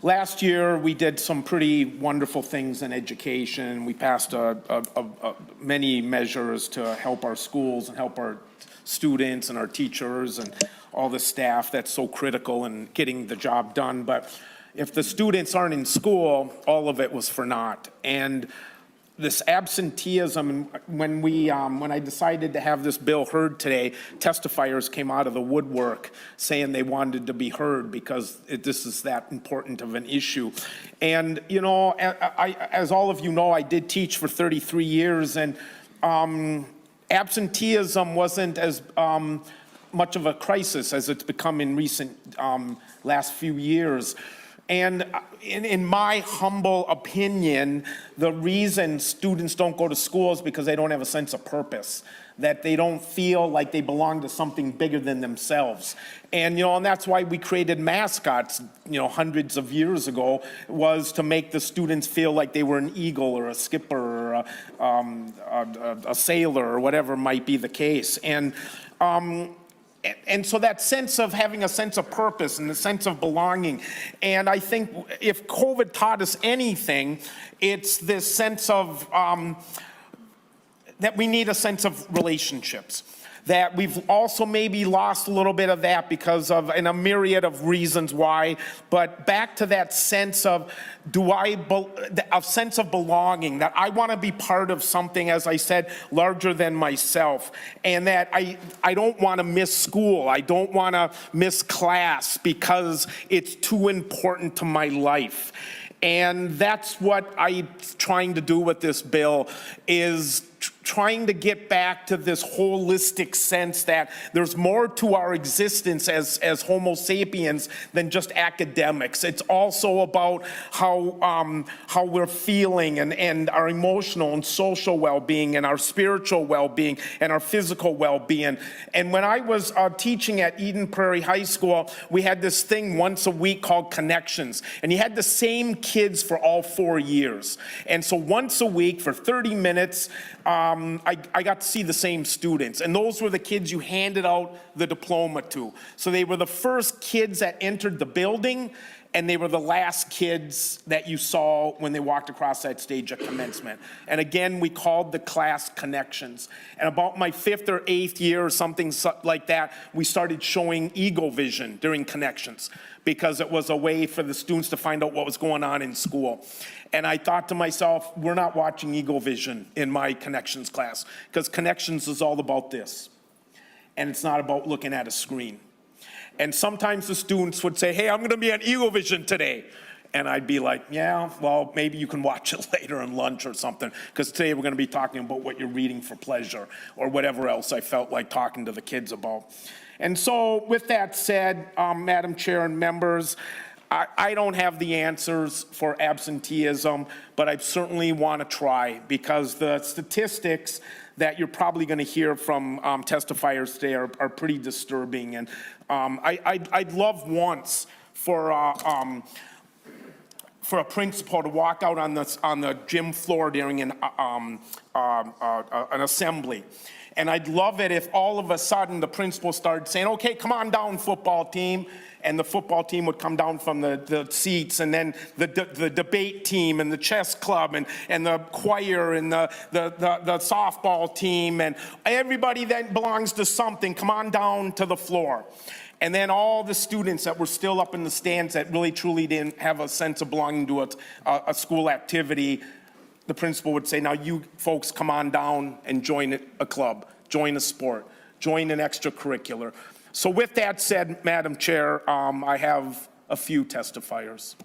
Last year, we did some pretty wonderful things in education. We passed many measures to help our schools and help our students and our teachers and all the staff that's so critical in getting the job done. But if the students aren't in school, all of it was for naught. And this absenteeism, when I decided to have this bill heard today, testifiers came out of the woodwork saying they wanted to be heard because this is that important of an issue. And, you know, as all of you know, I did teach for 33 years, and absenteeism wasn't as much of a crisis as it's become in recent last few years. And in my humble opinion, the reason students don't go to school is because they don't have a sense of purpose, that they don't feel like they belong to something bigger than themselves. And, you know, and that's why we created mascots, you know, hundreds of years ago, was to make the students feel like they were an eagle or a skipper or a sailor or whatever might be the case. And so that sense of having a sense of purpose and a sense of belonging. And I think if COVID taught us anything, it's this sense of, that we need a sense of relationships. That we've also maybe lost a little bit of that because of, and a myriad of reasons why, but back to that sense of, a sense of belonging, that I want to be part of something, as I said, larger than myself, and that I don't want to miss school, I don't want to miss class because it's too important to my life. And that's what I'm trying to do with this bill, is trying to get back to this holistic sense that there's more to our existence as Homo sapiens than just academics. It's also about how we're feeling and our emotional and social well-being and our spiritual well-being and our physical well-being. And when I was teaching at Eden Prairie High School, we had this thing once a week called Connections. And you had the same kids for all 4 years. And so once a week for 30 minutes, I got to see the same students, and those were the kids you handed out the diploma to. So they were the first kids that entered the building, and they were the last kids that you saw when they walked across that stage at commencement. And again, we called the class Connections. And about my 5th or 8th year or something like that, we started showing Eagle Vision during Connections, because it was a way for the students to find out what was going on in school. And I thought to myself, we're not watching Eagle Vision in my Connections class, because Connections is all about this. And it's not about looking at a screen. And sometimes the students would say, hey, I'm gonna be on Eagle Vision today. And I'd be like, yeah, well, maybe you can watch it later in lunch or something, because today we're gonna be talking about what you're reading for pleasure, or whatever else I felt like talking to the kids about. And so with that said, Madam Chair and members, I don't have the answers for absenteeism, but I certainly want to try, because the statistics that you're probably going to hear from testifiers today are pretty disturbing. And I'd love once for a principal to walk out on the gym floor during an assembly. And I'd love it if all of a sudden the principal started saying, okay, come on down, football team. And the football team would come down from the seats, and then the debate team and the chess club and the choir and the softball team and everybody that belongs to something, come on down to the floor. And then all the students that were still up in the stands that really truly didn't have a sense of belonging to a school activity, the principal would say, now you folks come on down and join a club, join a sport, join an extracurricular. So with that said, Madam Chair, I have a few testifiers.